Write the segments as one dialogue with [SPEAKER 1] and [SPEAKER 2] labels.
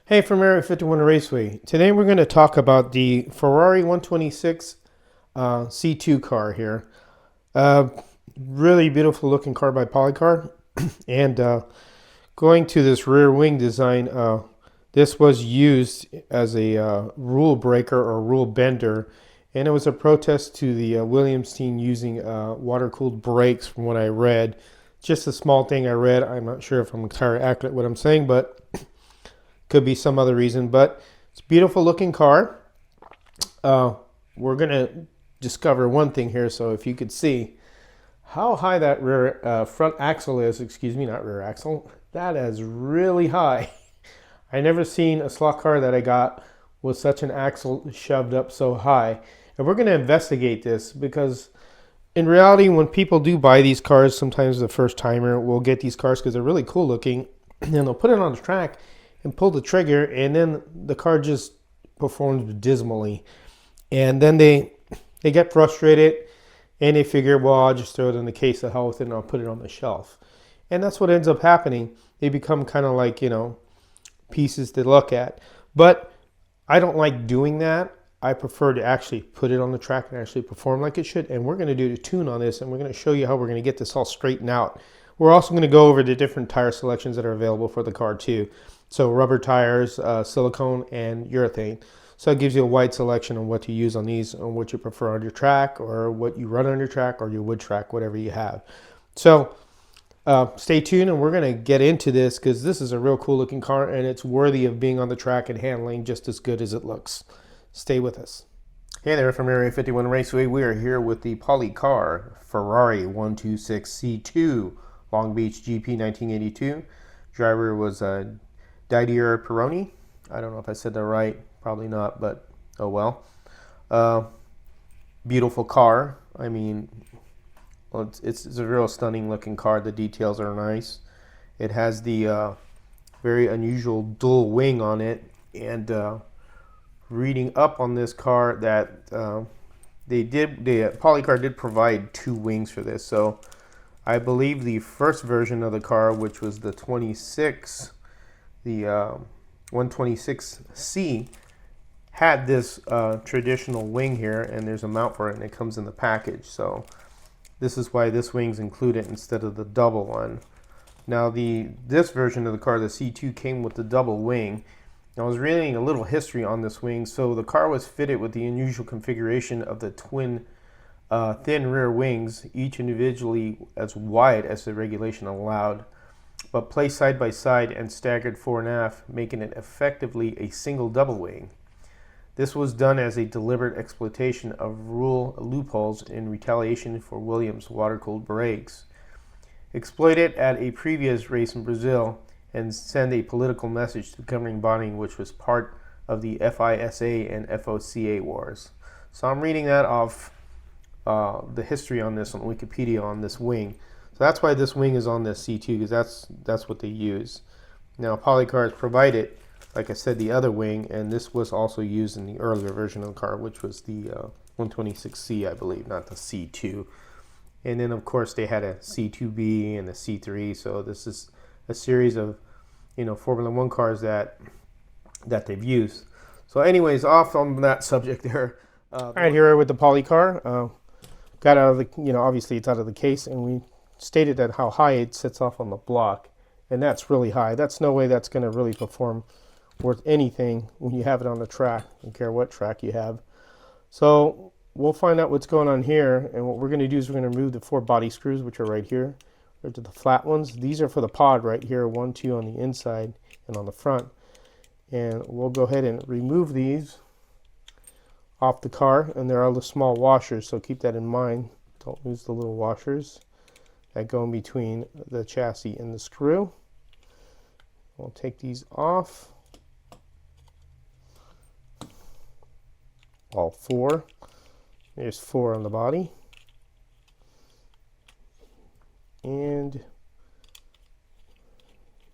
[SPEAKER 1] Hey, from Area 51 Raceway. Today we're going to talk about the Ferrari 126 C2 car here. Uh, Really beautiful looking car by Policar. And going to this rear wing design, this was used as a rule breaker or rule bender. And it was a protest to the Williams team using water-cooled brakes from what I read. Just a small thing I read. I'm not sure if I'm entirely accurate what I'm saying, but could be some other reason, but it's a beautiful looking car. We're going to discover one thing here. So if you could see how high that rear front axle is, excuse me, not rear axle, that is really high. I never seen a slot car that I got with such an axle shoved up so high. And we're going to investigate this because in reality, when people do buy these cars, sometimes the first timer will get these cars because they're really cool looking, and they'll put it on the track and pull the trigger, and then the car just performs dismally. And then they get frustrated, and they figure, well, I'll just throw it in the case of hell with it, and I'll put it on the shelf. And that's what ends up happening. They become kind of like, pieces to look at. But I don't like doing that. I prefer to actually put it on the track and actually perform like it should. And we're going to do the tune on this, and we're going to show you how we're going to get this all straightened out. We're also going to go over the different tire selections that are available for the car too. So rubber tires, silicone, and urethane. So it gives you a wide selection on what to use on these, on what you prefer on your track, or what you run on your track, or your wood track, whatever you have. So stay tuned, and we're going to get into this because this is a real cool looking car, and it's worthy of being on the track and handling just as good as it looks. Stay with us. Hey there, from Area 51 Raceway. We are here with the Policar Ferrari 126 C2 Long Beach GP 1982. Driver was Didier Pironi. I don't know if I said that right. Probably not, but oh well. Beautiful car. I mean, well, it's a real stunning looking car. The details are nice. It has the very unusual dual wing on it. And reading up on this car that Policar did provide two wings for this. So I believe the first version of the car, which was the 126C, had this traditional wing here, and there's a mount for it, and it comes in the package. So this is why this wing's included instead of the double one. Now this version of the car, the C2, came with the double wing. I was reading a little history on this wing. So the car was fitted with the unusual configuration of the twin thin rear wings, each individually as wide as the regulation allowed, but placed side by side and staggered fore and aft, making it effectively a single double wing. This was done as a deliberate exploitation of rule loopholes in retaliation for Williams' water-cooled brakes. Exploited at a previous race in Brazil and send a political message to the governing body, which was part of the FISA and FOCA wars. So I'm reading that off the history on this on Wikipedia on this wing. So that's why this wing is on this C2, because that's what they use. Now Policar has provided, like I said, the other wing, and this was also used in the earlier version of the car, which was the 126C, I believe, not the C2. And then of course they had a C2B and a C3. So this is a series of Formula One cars that they've used. So anyways, off on that subject there. All right, here with the Policar. Got out of the, obviously it's out of the case, and we stated that how high it sits off on the block, and that's really high. That's no way that's going to really perform worth anything when you have it on the track. I don't care what track you have. So we'll find out what's going on here, and what we're going to do is we're going to remove the 4 body screws, which are right here. They're the flat ones. These are for the pod right here, 1, 2 on the inside and on the front. And we'll go ahead and remove these off the car, and there are the small washers, so keep that in mind. Don't lose the little washers that go in between the chassis and the screw. We'll take these off, all 4. There's 4 on the body, and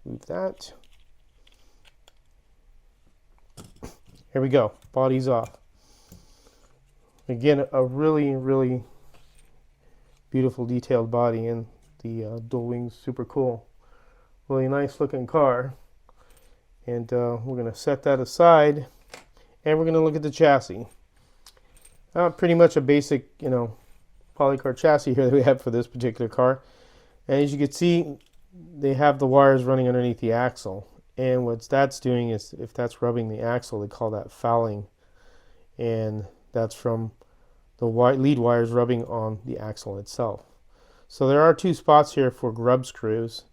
[SPEAKER 1] move that. Here we go, body's off. Again, a really, really beautiful detailed body, and the dual wings, super cool. Really nice looking car. And we're going to set that aside, and we're going to look at the chassis. Pretty much a basic, Policar chassis here that we have for this particular car. And as you can see, they have the wires running underneath the axle. And what that's doing is, if that's rubbing the axle, they call that fouling. And that's from the lead wires rubbing on the axle itself. So there are two spots here for grub screws.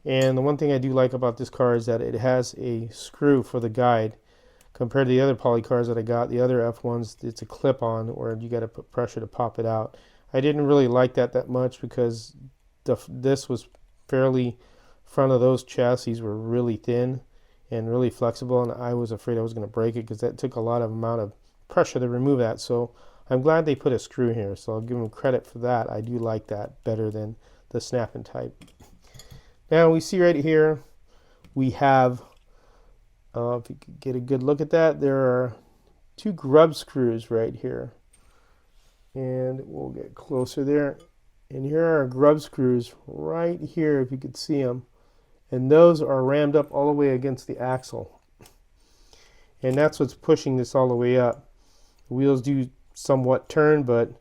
[SPEAKER 1] And the one thing I do like about this car is that it has a screw for the guide. Compared to the other Policars that I got, the other F1s, it's a clip-on where you got to put pressure to pop it out. I didn't really like that much because this was fairly, front of those chassis were really thin and really flexible, and I was afraid I was going to break it because that took a lot of amount of pressure to remove that. So I'm glad they put a screw here, so I'll give them credit for that. I do like that better than the snap-in type. Now we see right here we have, if you could get a good look at that, there are two grub screws right here. And we'll get closer there. And here are grub screws right here, if you could see them. And those are rammed up all the way against the axle. And that's what's pushing this all the way up. The wheels do somewhat turn, but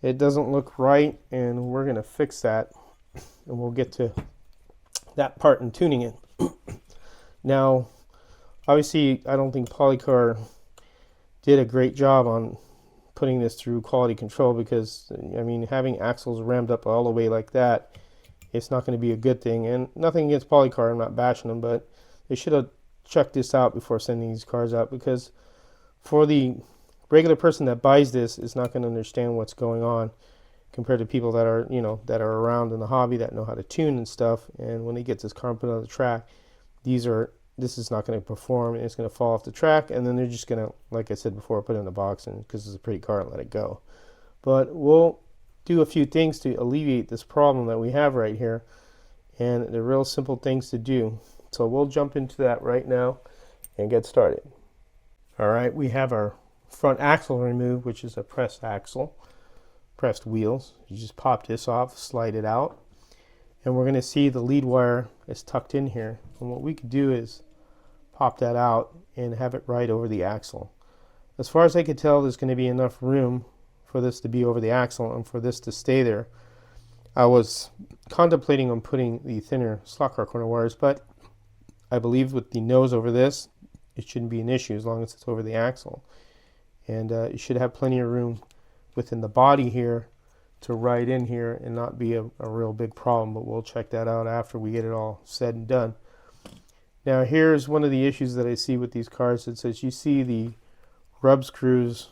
[SPEAKER 1] it doesn't look right, and we're going to fix that. And we'll get to that part in tuning it. Now, obviously, I don't think Policar did a great job on putting this through quality control because, I mean, having axles rammed up all the way like that, it's not going to be a good thing. And nothing against Policar, I'm not bashing them, but they should have checked this out before sending these cars out, because for the regular person that buys this is not going to understand what's going on compared to people that are, that are around in the hobby that know how to tune and stuff. And when they get this car put on the track, this is not going to perform, and it's going to fall off the track, and then they're just going to, like I said before, put it in a box and because it's a pretty car and let it go. But we'll do a few things to alleviate this problem that we have right here, and they're real simple things to do. So we'll jump into that right now and get started. All right, we have our front axle removed, which is a pressed axle, pressed wheels. You just pop this off, slide it out, and we're going to see the lead wire is tucked in here. And what we could do is pop that out and have it right over the axle. As far as I could tell, there's going to be enough room for this to be over the axle and for this to stay there. I was contemplating on putting the thinner slot car corner wires, but I believe with the nose over this, it shouldn't be an issue as long as it's over the axle. And you should have plenty of room within the body here to ride in here and not be a real big problem, but we'll check that out after we get it all said and done. Now here's one of the issues that I see with these cars. It says you see the rub screws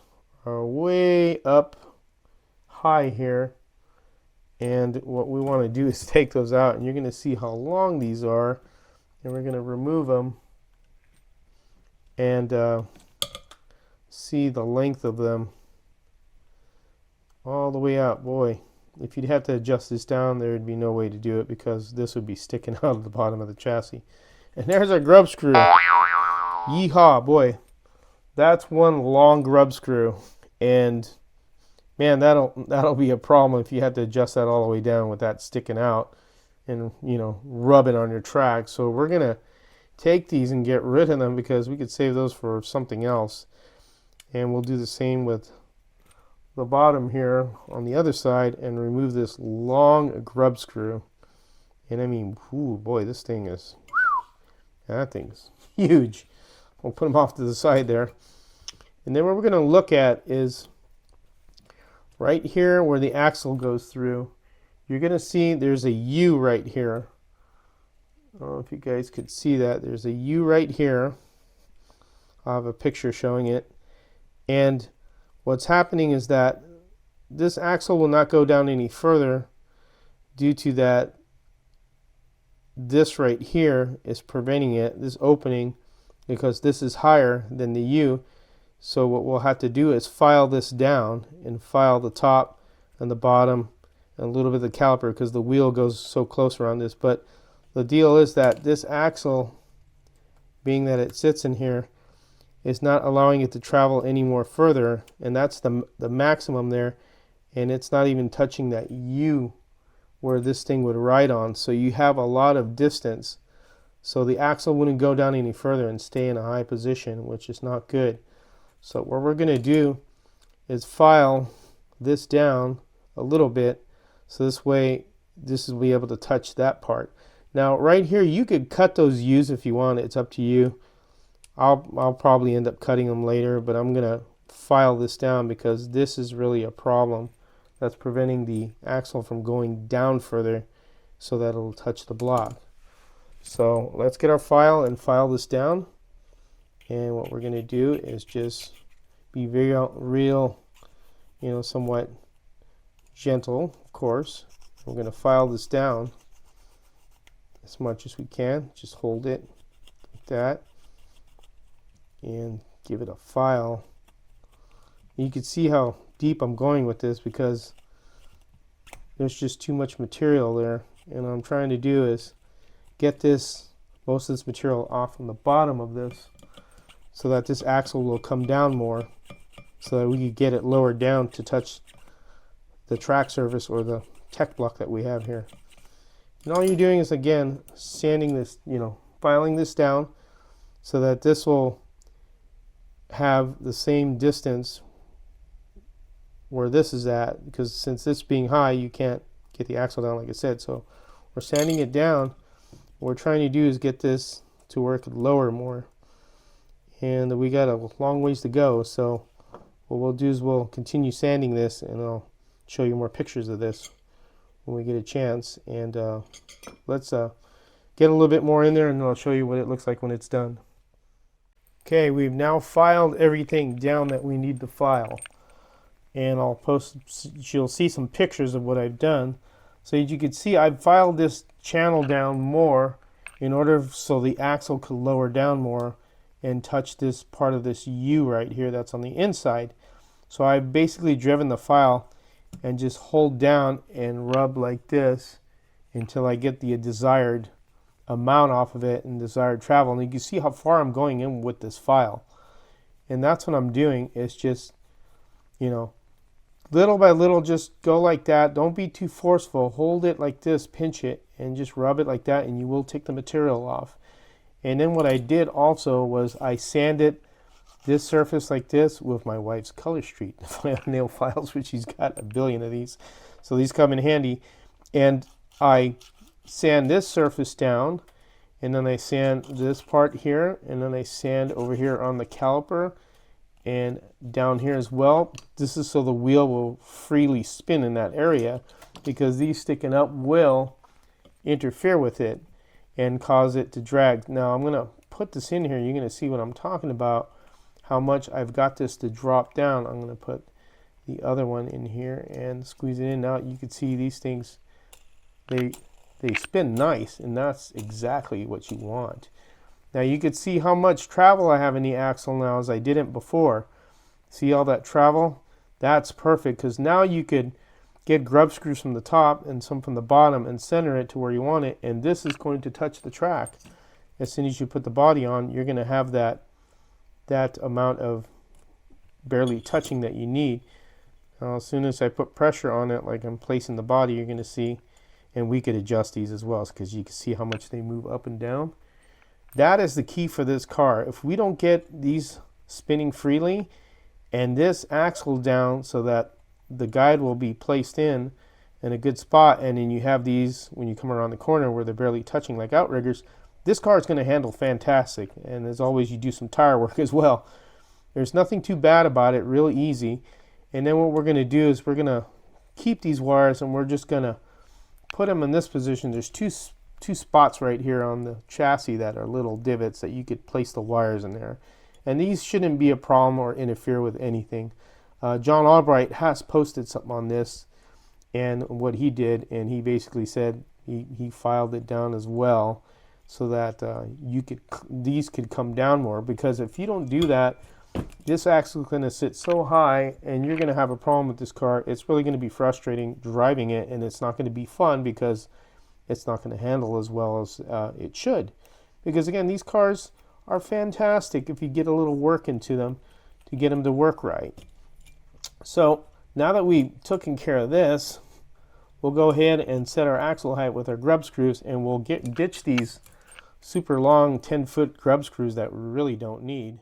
[SPEAKER 1] are way up high here, and what we want to do is take those out, and you're going to see how long these are, and we're going to remove them and see the length of them all the way out. Boy, if you'd have to adjust this down, there would be no way to do it because this would be sticking out of the bottom of the chassis. And there's our grub screw. Yeehaw, boy. That's one long grub screw. And man, that'll be a problem if you have to adjust that all the way down with that sticking out and, rub it on your track. So we're going to take these and get rid of them because we could save those for something else. And we'll do the same with the bottom here on the other side and remove this long grub screw. And I mean, ooh, boy, this thing is, that thing's huge. We'll put them off to the side there. And then what we're going to look at is right here where the axle goes through. You're going to see there's a U right here. I don't know if you guys could see that. There's a U right here. I'll have a picture showing it. And what's happening is that this axle will not go down any further due to that this right here is preventing it, this opening, because this is higher than the U. So what we'll have to do is file this down and file the top and the bottom and a little bit of the caliper because the wheel goes so close around this. But the deal is that this axle, being that it sits in here, is not allowing it to travel any more further, and that's the maximum there, and it's not even touching that U where this thing would ride on. So you have a lot of distance so the axle wouldn't go down any further and stay in a high position, which is not good. So what we're going to do is file this down a little bit, so this way this will be able to touch that part. Now right here, you could cut those U's if you want. It's up to you. I'll probably end up cutting them later, but I'm gonna file this down because this is really a problem that's preventing the axle from going down further so that it'll touch the block. So let's get our file and file this down. And what we're gonna do is just be very real, somewhat gentle, of course. We're gonna file this down as much as we can. Just hold it like that and give it a file. You can see how deep I'm going with this because there's just too much material there, and what I'm trying to do is get most of this material off from the bottom of this so that this axle will come down more, so that we can get it lower down to touch the track surface or the tech block that we have here. And all you're doing is, again, sanding this, filing this down so that this will have the same distance where this is at, because since this being high, you can't get the axle down like I said. So we're sanding it down. What we're trying to do is get this to where it could lower more, and we got a long ways to go. So what we'll do is we'll continue sanding this, and I'll show you more pictures of this when we get a chance. And let's get a little bit more in there, and I'll show you what it looks like when it's done. Okay, we've now filed everything down that we need to file, and I'll post, you'll see some pictures of what I've done. So as you can see, I've filed this channel down more in order so the axle could lower down more and touch this part of this U right here that's on the inside. So I've basically driven the file and just hold down and rub like this until I get the desired amount off of it and desired travel. And you can see how far I'm going in with this file. And that's what I'm doing, is just, little by little, just go like that. Don't be too forceful. Hold it like this, pinch it, and just rub it like that, and you will take the material off. And then what I did also was I sanded this surface like this with my wife's Color Street nail files, which she's got a billion of these. So these come in handy. And I sand this surface down, and then I sand this part here, and then I sand over here on the caliper and down here as well. This is so the wheel will freely spin in that area, because these sticking up will interfere with it and cause it to drag. Now I'm going to put this in here. You're going to see what I'm talking about, how much I've got this to drop down. I'm going to put the other one in here and squeeze it in. Now you can see these things, they spin nice, and that's exactly what you want. Now you can see how much travel I have in the axle now as I didn't before. See all that travel? That's perfect, because now you could get grub screws from the top and some from the bottom and center it to where you want it, and this is going to touch the track. As soon as you put the body on, you're going to have that amount of barely touching that you need. Now, as soon as I put pressure on it, like I'm placing the body, you're going to see, and we could adjust these as well, because you can see how much they move up and down. That is the key for this car. If we don't get these spinning freely and this axle down so that the guide will be placed in a good spot, and then you have these when you come around the corner where they're barely touching like outriggers, this car is going to handle fantastic. And as always, you do some tire work as well. There's nothing too bad about it, really easy. And then what we're going to do is we're going to keep these wires, and we're just going to put them in this position. There's two spots right here on the chassis that are little divots that you could place the wires in there, and these shouldn't be a problem or interfere with anything. John Albright has posted something on this and what he did, and he basically said he filed it down as well so that these could come down more, because if you don't do that, this axle is going to sit so high and you're going to have a problem with this car. It's really going to be frustrating driving it, and it's not going to be fun because it's not going to handle as well as it should. Because again, these cars are fantastic if you get a little work into them to get them to work right. So now that we've taken care of this, we'll go ahead and set our axle height with our grub screws, and we'll ditch these super long 10-foot grub screws that we really don't need.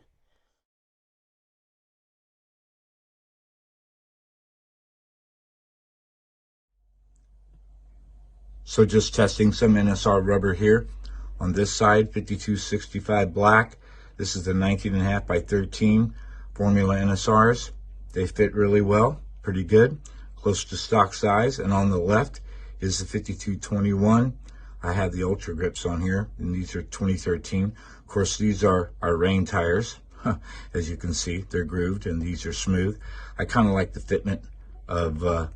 [SPEAKER 2] So just testing some NSR rubber here. On this side, 5265 black. This is the 19.5 by 13 Formula NSRs. They fit really well, pretty good, close to stock size. And on the left is the 5221. I have the Ultra Grips on here, and these are 2013. Of course, these are our rain tires. As you can see, they're grooved, and these are smooth. I kind of like the fitment of the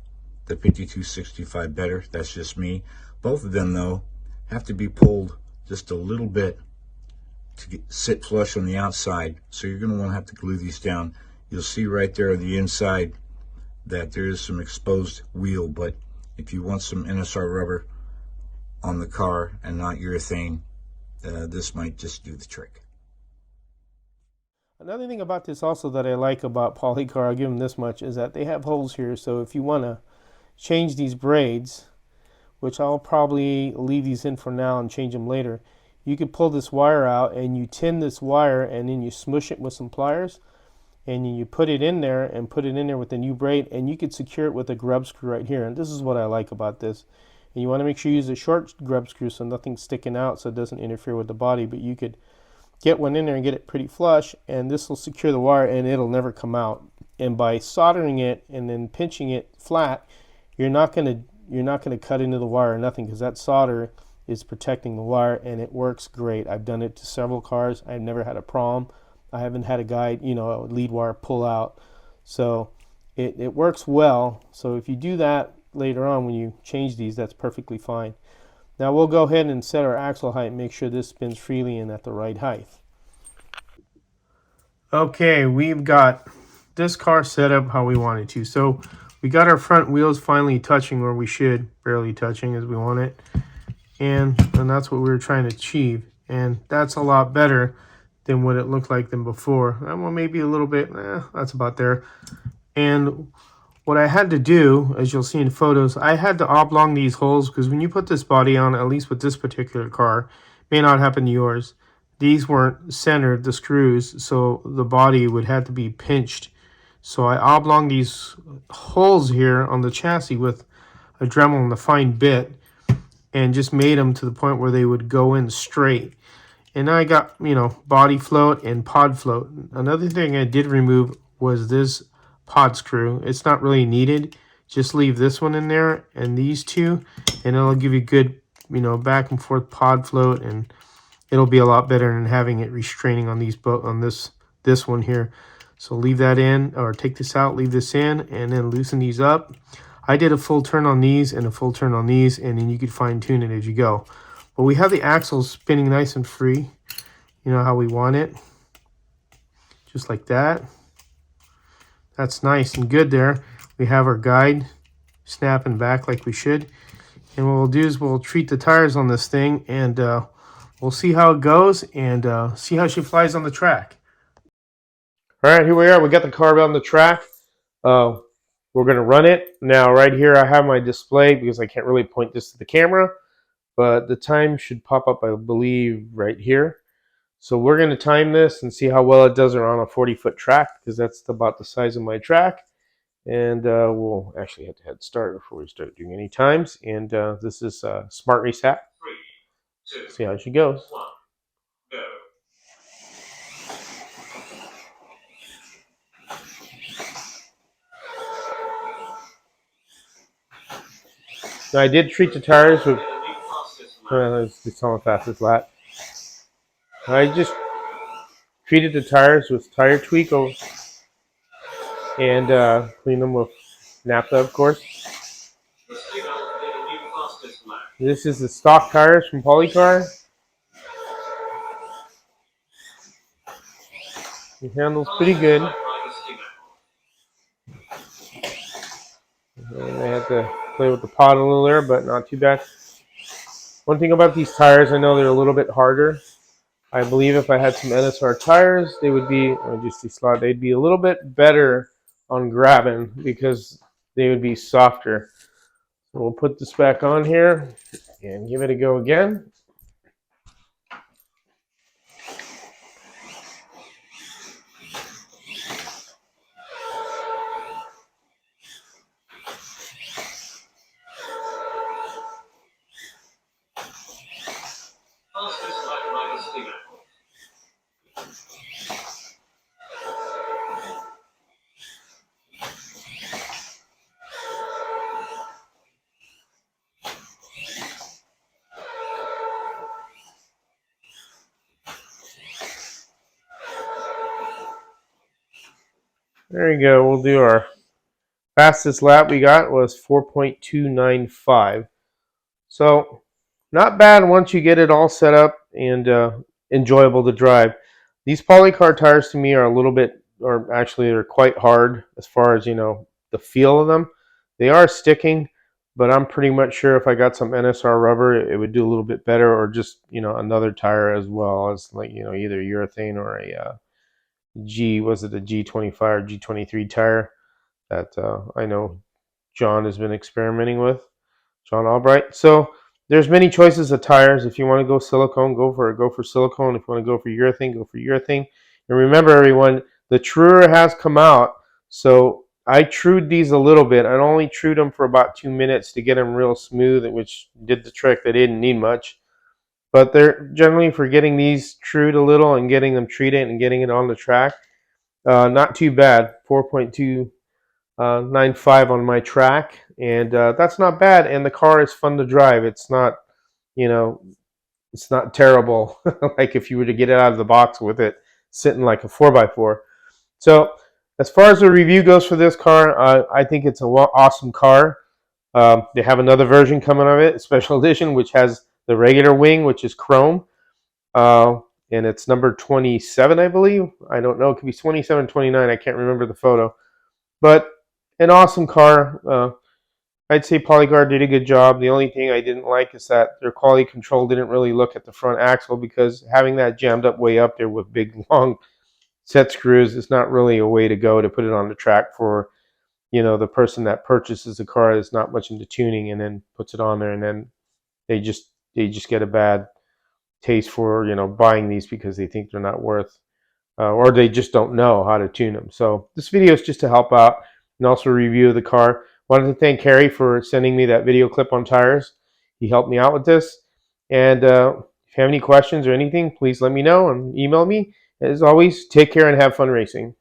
[SPEAKER 2] 5265 better. That's just me. Both of them, though, have to be pulled just a little bit to sit flush on the outside. So you're going to want to have to glue these down. You'll see right there on the inside that there is some exposed wheel, but if you want some NSR rubber on the car and not urethane, this might just do the trick.
[SPEAKER 1] Another thing about this also that I like about Policar, I'll give them this much, is that they have holes here. So if you want to change these braids, which I'll probably leave these in for now and change them later, you could pull this wire out and you tin this wire and then you smush it with some pliers and you put it in there and put it in there with the new braid, and you could secure it with a grub screw right here. And this is what I like about this. And you want to make sure you use a short grub screw so nothing's sticking out so it doesn't interfere with the body, but you could get one in there and get it pretty flush, and this will secure the wire and it'll never come out. And by soldering it and then pinching it flat, you're not going to cut into the wire or nothing, because that solder is protecting the wire, and it works great. I've done it to several cars. I've never had a problem. I haven't had a guy, a lead wire pull out. So it works well. So if you do that later on when you change these, that's perfectly fine. Now we'll go ahead and set our axle height and make sure this spins freely and at the right height. Okay, we've got this car set up how we want it to. So we got our front wheels finally touching where we should, barely touching as we want it. And that's what we were trying to achieve. And that's a lot better than what it looked like than before. That one maybe a little bit, that's about there. And what I had to do, as you'll see in photos, I had to oblong these holes, because when you put this body on, at least with this particular car, may not happen to yours, these weren't centered, the screws, so the body would have to be pinched. So I oblonged these holes here on the chassis with a Dremel and a fine bit, and just made them to the point where they would go in straight. And I got, body float and pod float. Another thing I did remove was this pod screw. It's not really needed. Just leave this one in there and these two, and it'll give you good, back and forth pod float, and it'll be a lot better than having it restraining on this one here. So leave that in, or take this out, leave this in, and then loosen these up. I did a full turn on these and a full turn on these, and then you could fine tune it as you go. But we have the axles spinning nice and free, how we want it, just like that. That's nice and good there. We have our guide snapping back like we should. And what we'll do is we'll treat the tires on this thing, and we'll see how it goes, and see how she flies on the track. All right, here we are. We got the car on the track. We're going to run it. Now, right here, I have my display because I can't really point this to the camera, but the time should pop up, I believe, right here. So we're going to time this and see how well it does on a 40-foot track, because that's about the size of my track. And we'll actually have to head start before we start doing any times. And this is Smart Race app. 3, 2, see how she goes. 1, go. Now I did treat the tires with. Let's see how fast this lap. I just treated the tires with tire tweak and cleaned them with naphtha, of course. This is the stock tires from Policar. It handles pretty good. And I had to play with the pod a little there, but not too bad. One thing about these tires, I know they're a little bit harder. I believe if I had some NSR tires, they would be, or just these slot, they'd be a little bit better on grabbing because they would be softer. So we'll put this back on here and give it a go again. There you go. We'll do our fastest lap we got was 4.295. So not bad once you get it all set up and enjoyable to drive. These Policar tires to me are a little bit, or actually they're quite hard as far as the feel of them. They are sticking, but I'm pretty much sure if I got some NSR rubber, it would do a little bit better, or just another tire as well as like either urethane or a was it a G25 or G23 tire that I know John has been experimenting with. John Albright. So there's many choices of tires. If you want to go silicone, go for silicone. If you want to go for urethane, go for urethane. And remember, everyone, the truer has come out. So I trued these a little bit. I only trued them for about 2 minutes to get them real smooth, which did the trick. They didn't need much. But they're generally for getting these trued a little and getting them treated and getting it on the track. Not too bad. 4.295 on my track, and that's not bad. And the car is fun to drive. It's not, you know, it's not terrible like if you were to get it out of the box with it sitting like a 4x4. So as far as the review goes for this car, I think it's an awesome car. They have another version coming of it, a special edition, which has the regular wing, which is chrome. Uh, and it's number 27, I believe. I don't know. It could be 27, 29. I can't remember the photo. But an awesome car. I'd say Policar did a good job. The only thing I didn't like is that their quality control didn't really look at the front axle, because having that jammed up way up there with big, long set screws is not really a way to go to put it on the track for, the person that purchases a car that's not much into tuning and then puts it on there, and then they just get a bad taste for, buying these because they think they're not worth, or they just don't know how to tune them. So this video is just to help out and also review the car. Wanted to thank Harry for sending me that video clip on tires. He helped me out with this. And if you have any questions or anything, please let me know and email me. As always, take care and have fun racing.